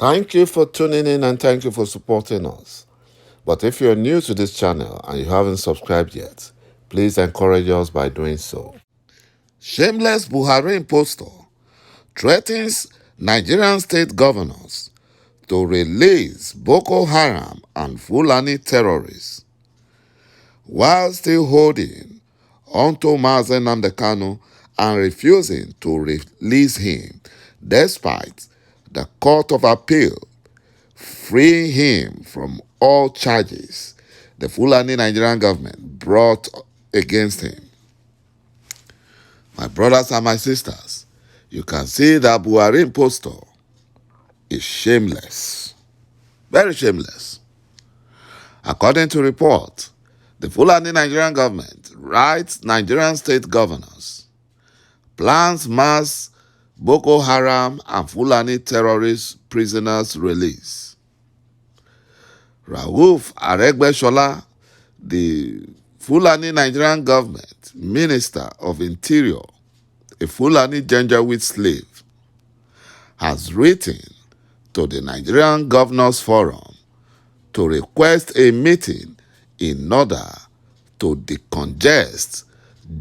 Thank you for tuning in and thank you for supporting us. But if you're new to this channel and you haven't subscribed yet, please encourage us by doing so. Shameless Buhari impostor threatens Nigerian state governors to release Boko Haram and Fulani terrorists while still holding onto Mazen Namdekano and refusing to release him despite the Court of Appeal freeing him from all charges the Fulani Nigerian government brought against him. My brothers and my sisters, you can see that Buhari impostor is shameless, very shameless. According to report, the Fulani Nigerian government writes Nigerian state governors, plans mass Boko Haram and Fulani terrorist prisoners release. ÇİḵɁΑΡΕGBESHOLA, the Fulani Nigerian government minister of interior, a Fulani Janjaweed slave, has written to the Nigerian Governors Forum to request a meeting in order to decongest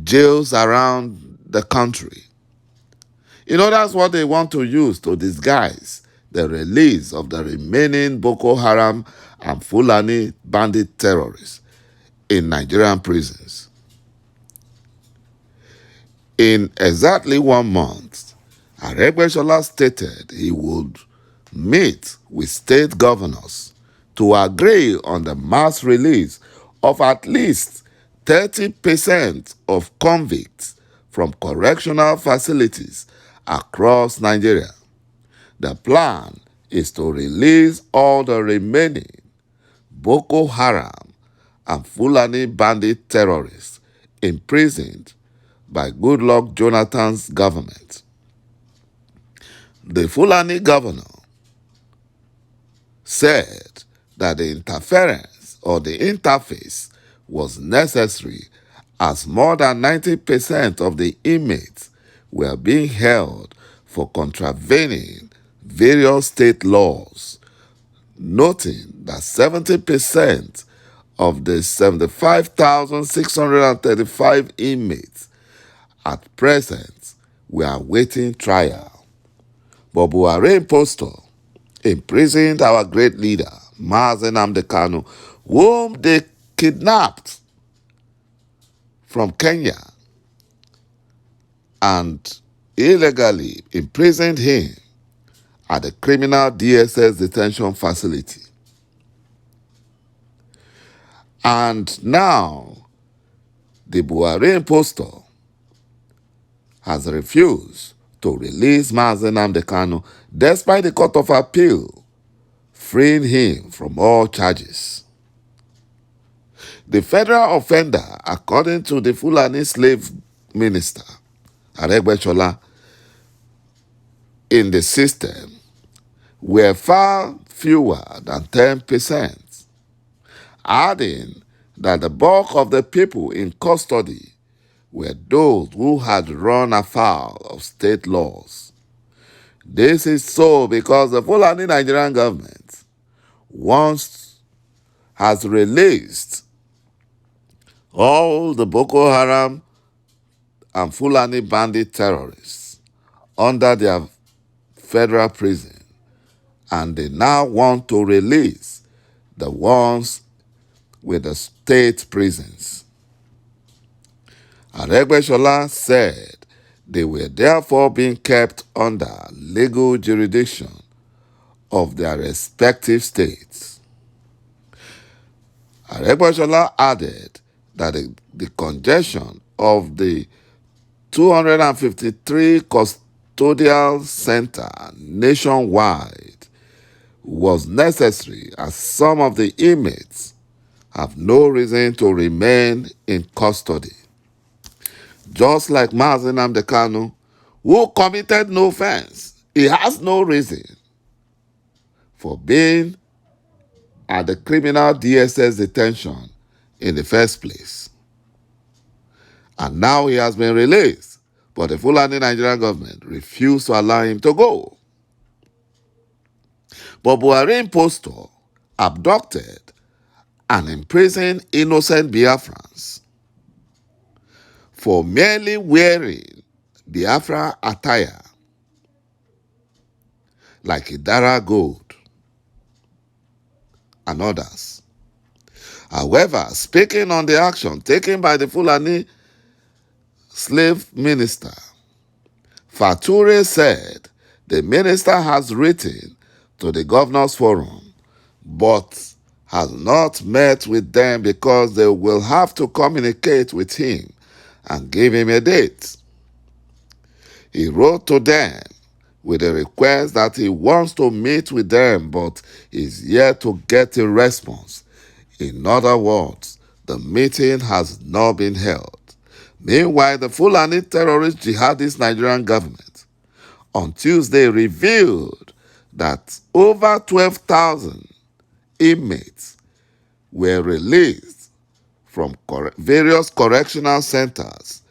jails around the country. That's what they want to use to disguise the release of the remaining Boko Haram and Fulani bandit terrorists in Nigerian prisons. In exactly 1 month, Aregbesola stated he would meet with state governors to agree on the mass release of at least 30% of convicts from correctional facilities across Nigeria. The plan is to release all the remaining Boko Haram and Fulani bandit terrorists imprisoned by Goodluck Jonathan's government. The Fulani governor said that the interference or the interface was necessary as more than 90% of the inmates were being held for contravening various state laws, noting that 70% of the 75,635 inmates at present were awaiting trial. But Buhari impostor imprisoned our great leader, Mazen Namdekano, whom they kidnapped from Kenya and illegally imprisoned him at the criminal DSS detention facility. And now, the Buhari impostor has refused to release Mazen Namdekano despite the Court of Appeal freeing him from all charges. The federal offender, according to the Fulani slave minister, Aregbesola, in the system were far fewer than 10%, adding that the bulk of the people in custody were those who had run afoul of state laws. This is so because the Fulani Nigerian government has released all the Boko Haram and Fulani bandit terrorists under their federal prison, and they now want to release the ones with the state prisons. Aregbesola said they were therefore being kept under legal jurisdiction of their respective states. Aregbesola added that the congestion of the 253 custodial centers nationwide was necessary as some of the inmates have no reason to remain in custody. Just like Mazen Namdekano, who committed no offense, he has no reason for being at the criminal DSS detention in the first place. And now he has been released, but the Fulani Nigerian government refused to allow him to go. But Buhari impostor abducted and imprisoned innocent Biafrans for merely wearing Biafra attire like Idara Gold and others. However, speaking on the action taken by the Fulani slave minister, Fature said the minister has written to the governors forum but has not met with them because they will have to communicate with him and give him a date. He wrote to them with a request that he wants to meet with them but is yet to get a response. In other words, the meeting has not been held. Meanwhile, the Fulani terrorist jihadist Nigerian government on Tuesday revealed that over 12,000 inmates were released from various correctional centers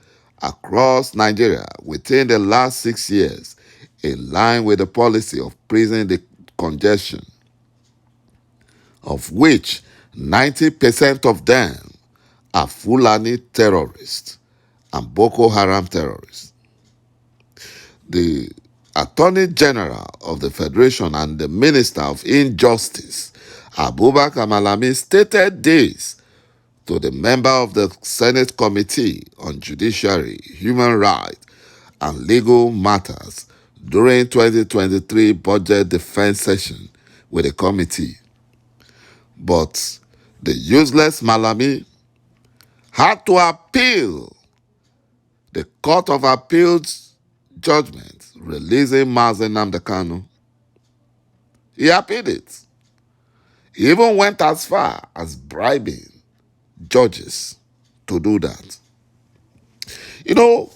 across Nigeria within the last 6 years, in line with the policy of prison congestion, of which 90% of them are Fulani terrorists and Boko Haram terrorists. The Attorney General of the Federation and the Minister of Injustice, Abubakar Malami, stated this to the member of the Senate Committee on Judiciary, Human Rights, and Legal Matters during 2023 budget defense session with the committee. But the useless Malami had to appeal the Court of Appeals judgment releasing Mazen Nnamdi Kanu. He appealed it. He even went as far as bribing judges to do that. You know,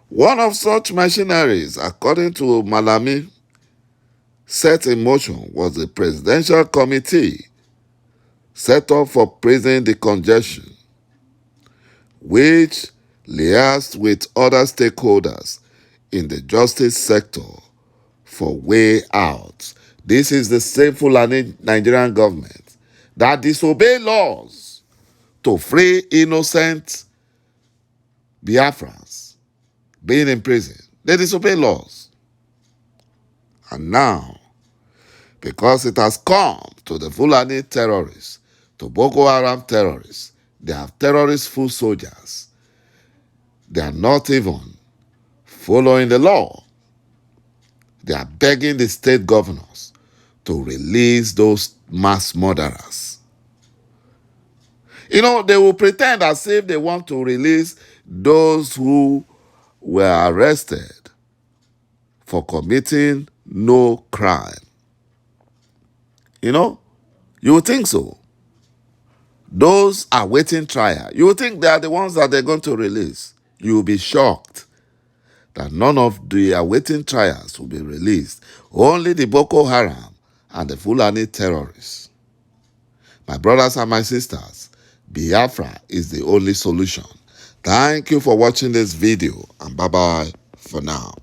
one of such machineries, according to Malami, set in motion was the presidential committee set up for prison decongestion, which liaised with other stakeholders in the justice sector for way out. This is the same Fulani Nigerian government that disobey laws to free innocent Biafrans being in prison. They disobey laws. And now, because it has come to the Fulani terrorists, to Boko Haram terrorists, they have terrorist foot soldiers. They are not even following the law. They are begging the state governors to release those mass murderers. You know, they will pretend as if they want to release those who were arrested for committing no crime. You know, you would think so. Those awaiting trial, you would think they are the ones that they're going to release. You will be shocked that none of the awaiting trials will be released. Only the Boko Haram and the Fulani terrorists. My brothers and my sisters, Biafra is the only solution. Thank you for watching this video, and bye-bye for now.